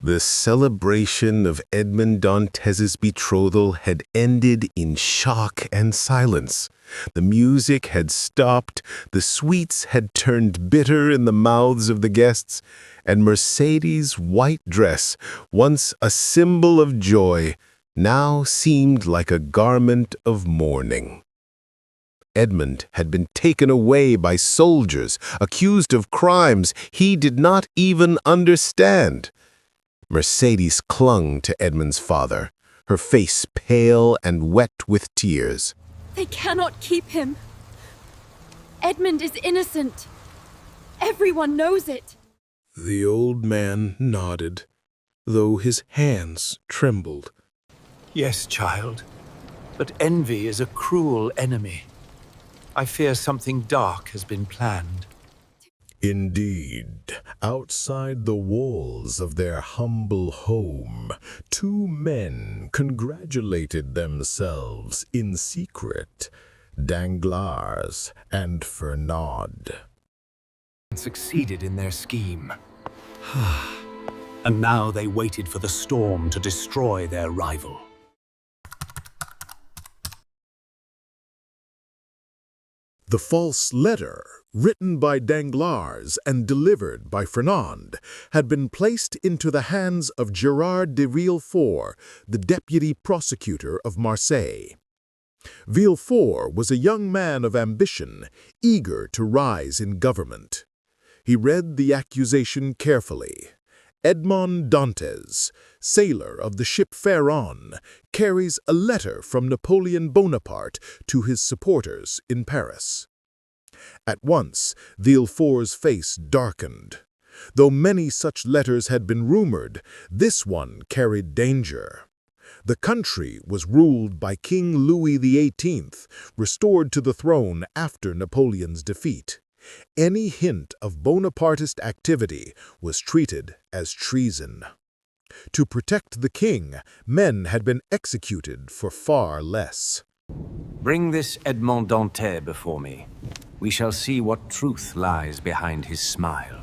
The celebration of Edmond Dantes's betrothal had ended in shock and silence. The music had stopped, the sweets had turned bitter in the mouths of the guests, and Mercedes' white dress, once a symbol of joy, now seemed like a garment of mourning. Edmond had been taken away by soldiers, accused of crimes he did not even understand. Mercedes clung to Edmond's father, her face pale and wet with tears. They cannot keep him. Edmond is innocent. Everyone knows it. The old man nodded, though his hands trembled. Yes, child, but envy is a cruel enemy. I fear something dark has been planned. Indeed, outside the walls of their humble home, two men congratulated themselves in secret, Danglars and Fernand. Succeeded in their scheme. And now they waited for the storm to destroy their rival. The false letter, written by Danglars and delivered by Fernand, had been placed into the hands of Gerard de Villefort, the deputy prosecutor of Marseille. Villefort was a young man of ambition, eager to rise in government. He read the accusation carefully. Edmond Dantes, sailor of the ship Pharaon, carries a letter from Napoleon Bonaparte to his supporters in Paris. At once, Villefort's face darkened. Though many such letters had been rumored, this one carried danger. The country was ruled by King Louis XVIII, restored to the throne after Napoleon's defeat. Any hint of Bonapartist activity was treated as treason. To protect the king, men had been executed for far less. Bring this Edmond Dantes before me. We shall see what truth lies behind his smile.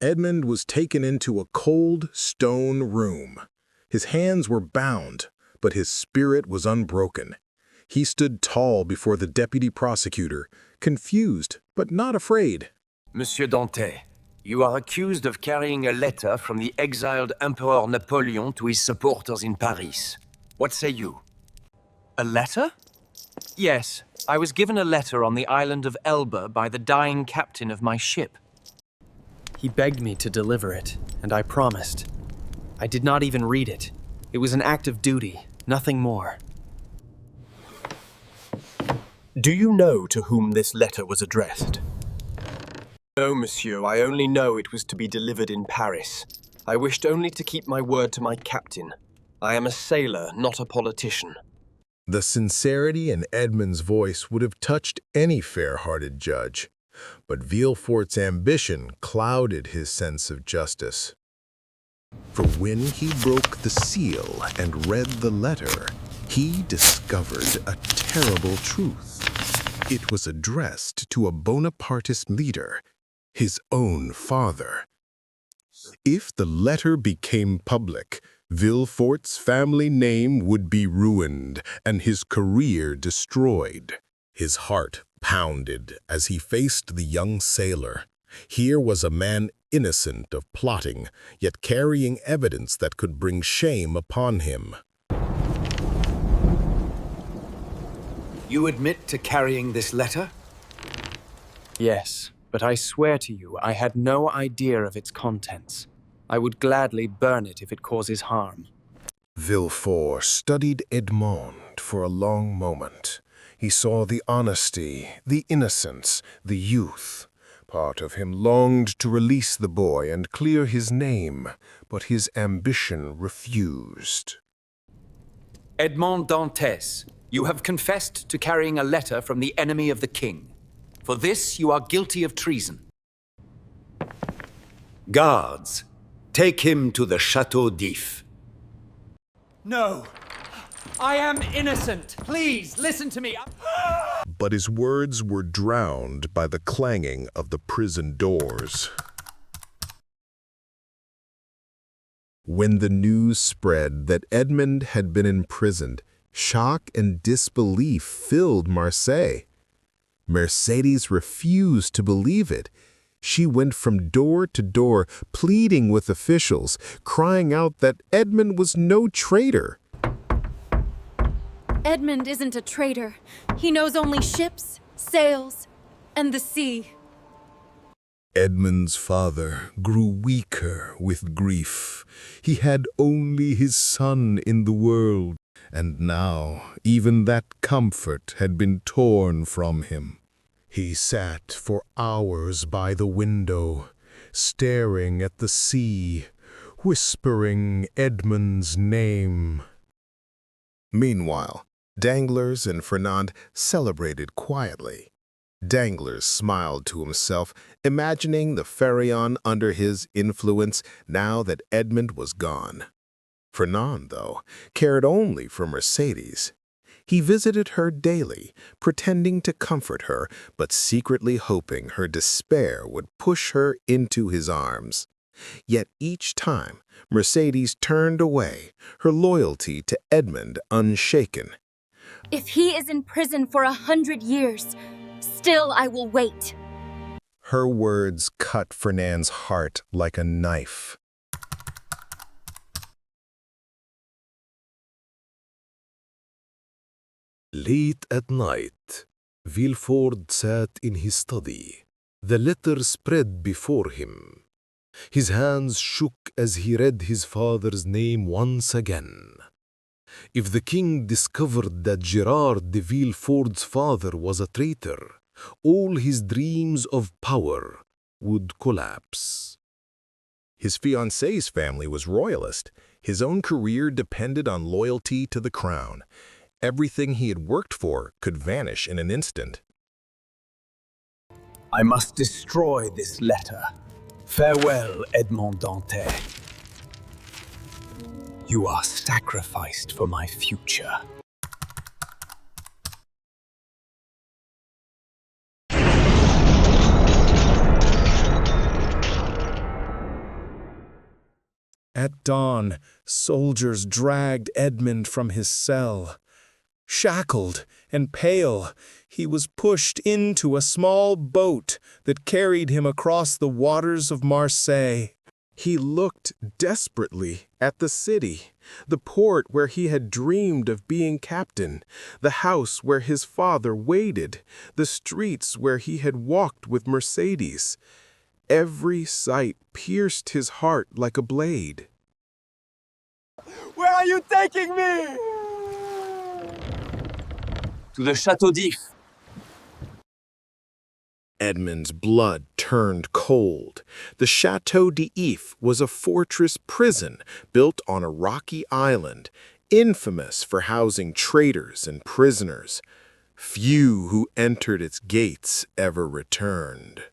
Edmond was taken into a cold stone room. His hands were bound, but his spirit was unbroken. He stood tall before the deputy prosecutor, confused but not afraid. Monsieur Dantes, you are accused of carrying a letter from the exiled Emperor Napoleon to his supporters in Paris. What say you? A letter? Yes, I was given a letter on the island of Elba by the dying captain of my ship. He begged me to deliver it, and I promised. I did not even read it. It was an act of duty, nothing more. Do you know to whom this letter was addressed? No, monsieur, I only know it was to be delivered in Paris. I wished only to keep my word to my captain. I am a sailor, not a politician. The sincerity in Edmond's voice would have touched any fair-hearted judge, but Villefort's ambition clouded his sense of justice. For when he broke the seal and read the letter, he discovered a terrible truth. It was addressed to a Bonapartist leader, his own father. If the letter became public, Villefort's family name would be ruined and his career destroyed. His heart pounded as he faced the young sailor. Here was a man innocent of plotting, yet carrying evidence that could bring shame upon him. You admit to carrying this letter? Yes, but I swear to you I had no idea of its contents. I would gladly burn it if it causes harm. Villefort studied Edmond for a long moment. He saw the honesty, the innocence, the youth. Part of him longed to release the boy and clear his name, but his ambition refused. Edmond Dantes, you have confessed to carrying a letter from the enemy of the king. For this, you are guilty of treason. Guards, take him to the Chateau d'If. No! I am innocent! Please, listen to me! but his words were drowned by the clanging of the prison doors. When the news spread that Edmund had been imprisoned, shock and disbelief filled Marseille. Mercedes refused to believe it. She went from door to door, pleading with officials, crying out that Edmund was no traitor. Edmund isn't a traitor. He knows only ships, sails, and the sea. Edmund's father grew weaker with grief. He had only his son in the world, and now even that comfort had been torn from him. He sat for hours by the window, staring at the sea, whispering Edmund's name. Meanwhile, Danglars and Fernand celebrated quietly. Danglars smiled to himself, imagining the Pharaon under his influence now that Edmund was gone. Fernand, though, cared only for Mercedes. He visited her daily, pretending to comfort her, but secretly hoping her despair would push her into his arms. Yet each time, Mercedes turned away, her loyalty to Edmund unshaken. If he is in prison for 100 years, still I will wait. Her words cut Fernand's heart like a knife. Late at night, Villefort sat in his study. The letter spread before him. His hands shook as he read his father's name once again. If the king discovered that Gerard de Villefort's father was a traitor, all his dreams of power would collapse. His fiancée's family was royalist. His own career depended on loyalty to the crown. Everything he had worked for could vanish in an instant. I must destroy this letter. Farewell, Edmond Dantes. You are sacrificed for my future. At dawn, soldiers dragged Edmund from his cell. Shackled and pale, he was pushed into a small boat that carried him across the waters of Marseille. He looked desperately at the city, the port where he had dreamed of being captain, the house where his father waited, the streets where he had walked with Mercedes. Every sight pierced his heart like a blade. Where are you taking me? To the Chateau d'If. Edmund's blood turned cold. The Chateau d'If was a fortress prison built on a rocky island, infamous for housing traitors and prisoners. Few who entered its gates ever returned.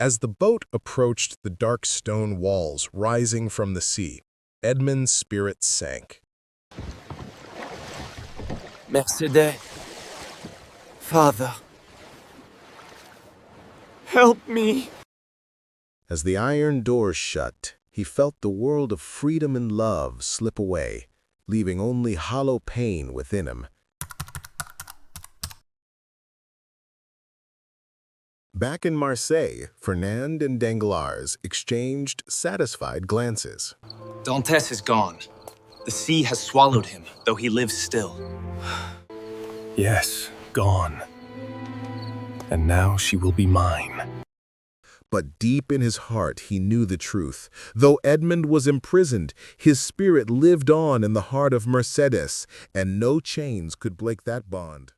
As the boat approached the dark stone walls rising from the sea, Edmund's spirit sank. Mercedes. Father. Help me. As the iron doors shut, he felt the world of freedom and love slip away, leaving only hollow pain within him. Back in Marseille, Fernand and Danglars exchanged satisfied glances. Dantes is gone. The sea has swallowed him, though he lives still. Yes, gone. And now she will be mine. But deep in his heart he knew the truth. Though Edmund was imprisoned, his spirit lived on in the heart of Mercedes, and no chains could break that bond.